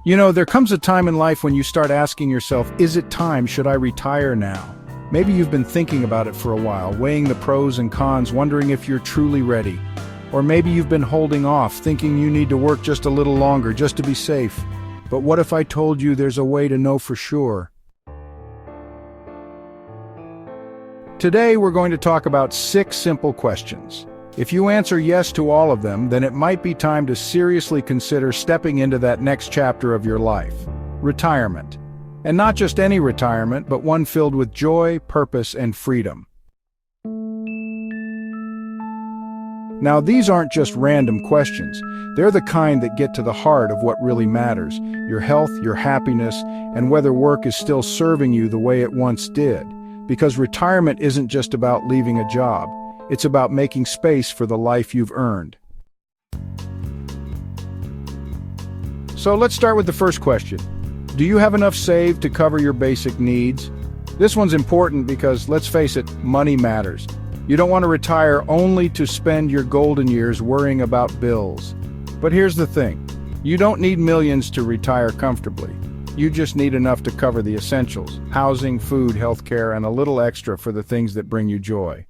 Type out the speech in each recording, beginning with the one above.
There comes a time in life when you start asking yourself, is it time? Should I retire now? Maybe you've been thinking about it for a while, weighing the pros and cons, wondering if you're truly ready. Or maybe you've been holding off, thinking you need to work just a little longer, just to be safe. But what if I told you there's a way to know for sure? Today we're going to talk about 6 simple questions. If you answer yes to all of them, then it might be time to seriously consider stepping into that next chapter of your life, retirement. And not just any retirement, but one filled with joy, purpose, and freedom. Now, these aren't just random questions. They're the kind that get to the heart of what really matters: your health, your happiness, and whether work is still serving you the way it once did. Because retirement isn't just about leaving a job. It's about making space for the life you've earned. So let's start with the first question. Do you have enough saved to cover your basic needs? This one's important because, let's face it, money matters. You don't want to retire only to spend your golden years worrying about bills. But here's the thing. You don't need millions to retire comfortably. You just need enough to cover the essentials: housing, food, healthcare, and a little extra for the things that bring you joy.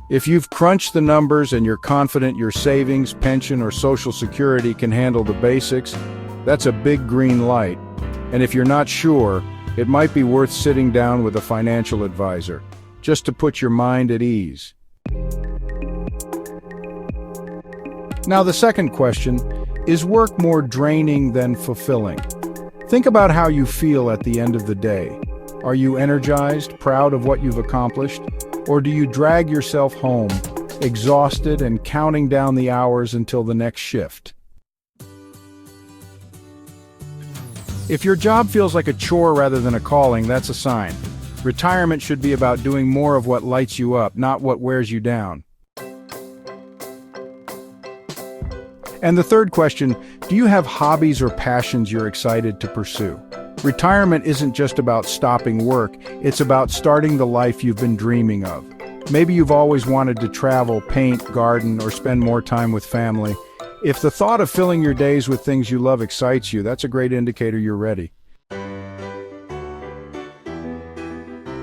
If you've crunched the numbers and you're confident your savings, pension, or Social Security can handle the basics, that's a big green light. And if you're not sure, it might be worth sitting down with a financial advisor, just to put your mind at ease. Now, the second question, is work more draining than fulfilling? Think about how you feel at the end of the day. Are you energized, proud of what you've accomplished? Or do you drag yourself home, exhausted and counting down the hours until the next shift? If your job feels like a chore rather than a calling, that's a sign. Retirement should be about doing more of what lights you up, not what wears you down. And the third question, do you have hobbies or passions you're excited to pursue? Retirement isn't just about stopping work, it's about starting the life you've been dreaming of. Maybe you've always wanted to travel, paint, garden, or spend more time with family. If the thought of filling your days with things you love excites you, that's a great indicator you're ready.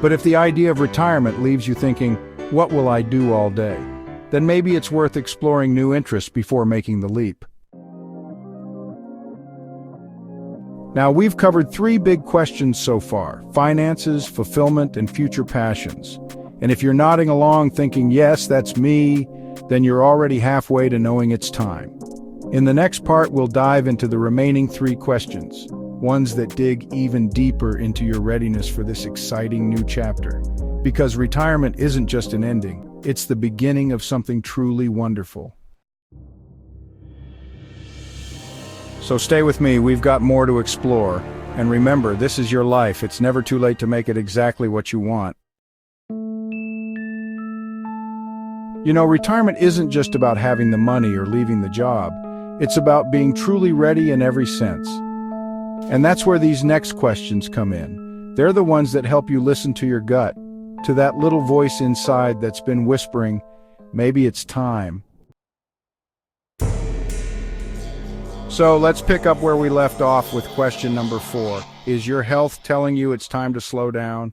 But if the idea of retirement leaves you thinking, what will I do all day? Then maybe it's worth exploring new interests before making the leap. Now, we've covered 3 big questions so far: finances, fulfillment, and future passions. And if you're nodding along thinking, yes, that's me, then you're already halfway to knowing it's time. In the next part, we'll dive into the remaining 3 questions, ones that dig even deeper into your readiness for this exciting new chapter. Because retirement isn't just an ending, it's the beginning of something truly wonderful. So stay with me, we've got more to explore. And remember, this is your life. It's never too late to make it exactly what you want. Retirement isn't just about having the money or leaving the job. It's about being truly ready in every sense. And that's where these next questions come in. They're the ones that help you listen to your gut, to that little voice inside that's been whispering, maybe it's time. So let's pick up where we left off with question number 4. Is your health telling you it's time to slow down?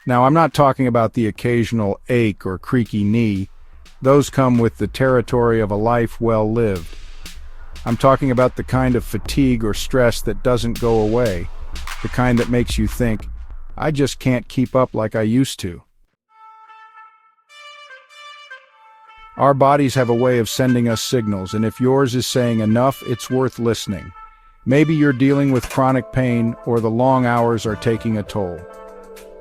Now, I'm not talking about the occasional ache or creaky knee. Those come with the territory of a life well lived. I'm talking about the kind of fatigue or stress that doesn't go away, the kind that makes you think, I just can't keep up like I used to. Our bodies have a way of sending us signals, and if yours is saying enough, it's worth listening. Maybe you're dealing with chronic pain, or the long hours are taking a toll.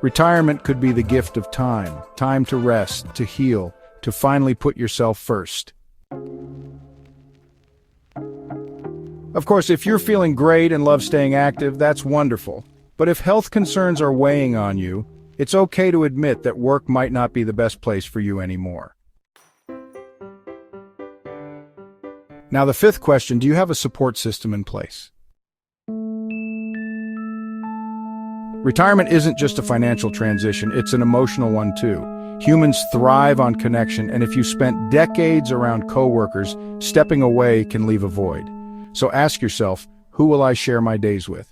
Retirement could be the gift of time to rest, to heal, to finally put yourself first. Of course, if you're feeling great and love staying active, that's wonderful. But if health concerns are weighing on you, it's okay to admit that work might not be the best place for you anymore. Now, the 5th question, do you have a support system in place? Retirement isn't just a financial transition, it's an emotional one too. Humans thrive on connection, and if you spent decades around coworkers, stepping away can leave a void. So ask yourself, who will I share my days with?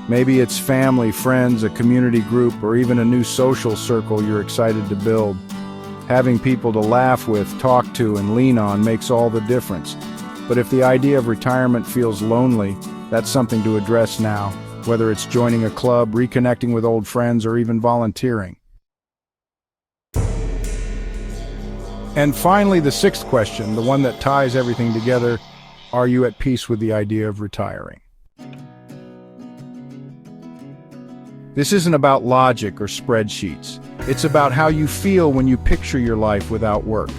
Maybe it's family, friends, a community group, or even a new social circle you're excited to build. Having people to laugh with, talk to, and lean on makes all the difference. But if the idea of retirement feels lonely, that's something to address now, whether it's joining a club, reconnecting with old friends, or even volunteering. And finally, the sixth question, the one that ties everything together, are you at peace with the idea of retiring? This isn't about logic or spreadsheets. It's about how you feel when you picture your life without work.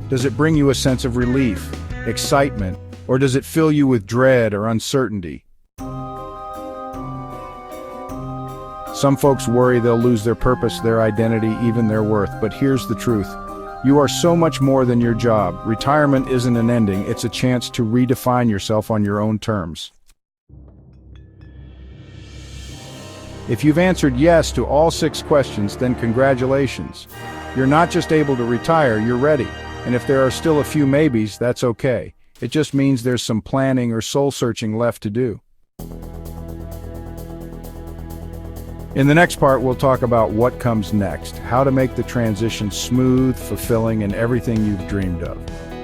Does it bring you a sense of relief, excitement, or does it fill you with dread or uncertainty? Some folks worry they'll lose their purpose, their identity, even their worth. But here's the truth. You are so much more than your job. Retirement isn't an ending, it's a chance to redefine yourself on your own terms. If you've answered yes to all 6 questions, then congratulations. You're not just able to retire, you're ready. And if there are still a few maybes, that's okay. It just means there's some planning or soul-searching left to do. In the next part, we'll talk about what comes next, how to make the transition smooth, fulfilling, and everything you've dreamed of.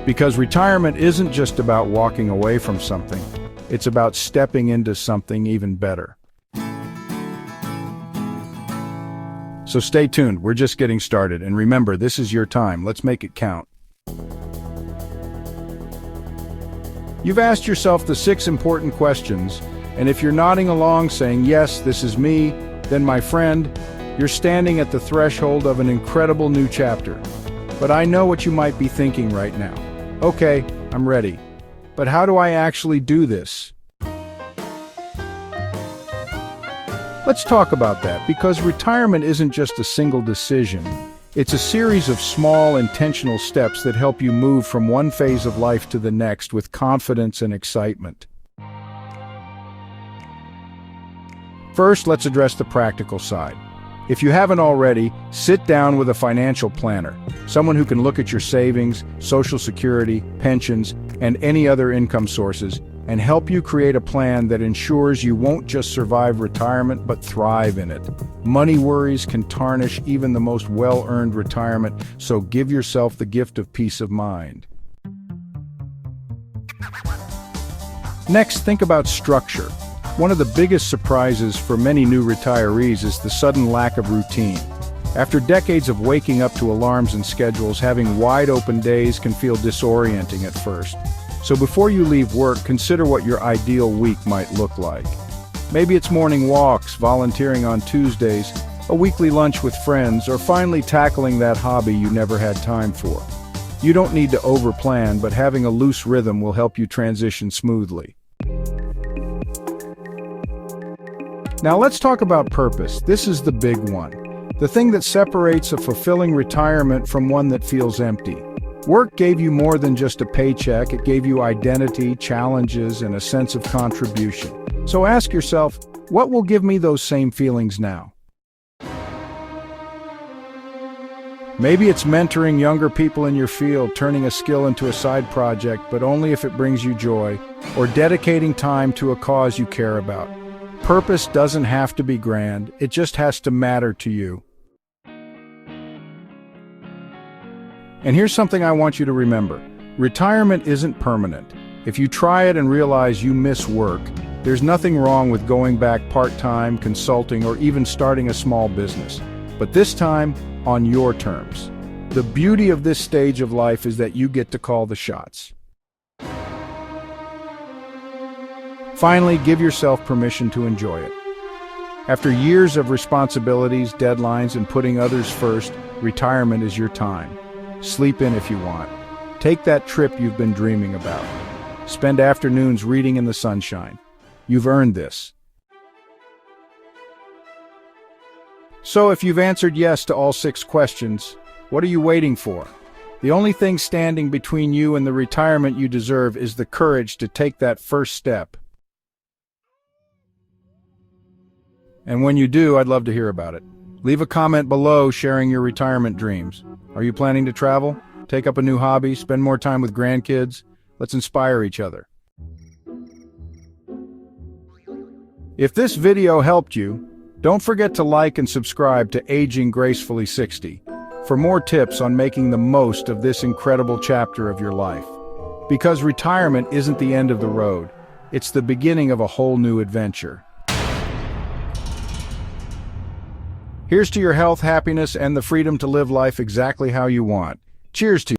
Because retirement isn't just about walking away from something, it's about stepping into something even better. So stay tuned, we're just getting started, and remember, this is your time, let's make it count. You've asked yourself the 6 important questions, and if you're nodding along saying, yes, this is me, then my friend, you're standing at the threshold of an incredible new chapter. But I know what you might be thinking right now. Okay, I'm ready. But how do I actually do this? Let's talk about that, because retirement isn't just a single decision. It's a series of small, intentional steps that help you move from one phase of life to the next with confidence and excitement. First, let's address the practical side. If you haven't already, sit down with a financial planner, someone who can look at your savings, Social Security, pensions, and any other income sources, and help you create a plan that ensures you won't just survive retirement, but thrive in it. Money worries can tarnish even the most well-earned retirement, so give yourself the gift of peace of mind. Next, think about structure. One of the biggest surprises for many new retirees is the sudden lack of routine. After decades of waking up to alarms and schedules, having wide-open days can feel disorienting at first. So before you leave work, consider what your ideal week might look like. Maybe it's morning walks, volunteering on Tuesdays, a weekly lunch with friends, or finally tackling that hobby you never had time for. You don't need to overplan, but having a loose rhythm will help you transition smoothly. Now let's talk about purpose. This is the big one. The thing that separates a fulfilling retirement from one that feels empty. Work gave you more than just a paycheck. It gave you identity, challenges, and a sense of contribution. So ask yourself, what will give me those same feelings now? Maybe it's mentoring younger people in your field, turning a skill into a side project, but only if it brings you joy, or dedicating time to a cause you care about. Purpose doesn't have to be grand, it just has to matter to you. And here's something I want you to remember. Retirement isn't permanent. If you try it and realize you miss work, there's nothing wrong with going back part-time, consulting, or even starting a small business. But this time, on your terms. The beauty of this stage of life is that you get to call the shots. Finally, give yourself permission to enjoy it. After years of responsibilities, deadlines, and putting others first, retirement is your time. Sleep in if you want. Take that trip you've been dreaming about. Spend afternoons reading in the sunshine. You've earned this. So if you've answered yes to all 6 questions, what are you waiting for? The only thing standing between you and the retirement you deserve is the courage to take that first step. And when you do, I'd love to hear about it. Leave a comment below sharing your retirement dreams. Are you planning to travel? Take up a new hobby? Spend more time with grandkids? Let's inspire each other. If this video helped you, don't forget to like and subscribe to Aging Gracefully 60 for more tips on making the most of this incredible chapter of your life. Because retirement isn't the end of the road, it's the beginning of a whole new adventure. Here's to your health, happiness, and the freedom to live life exactly how you want. Cheers to you.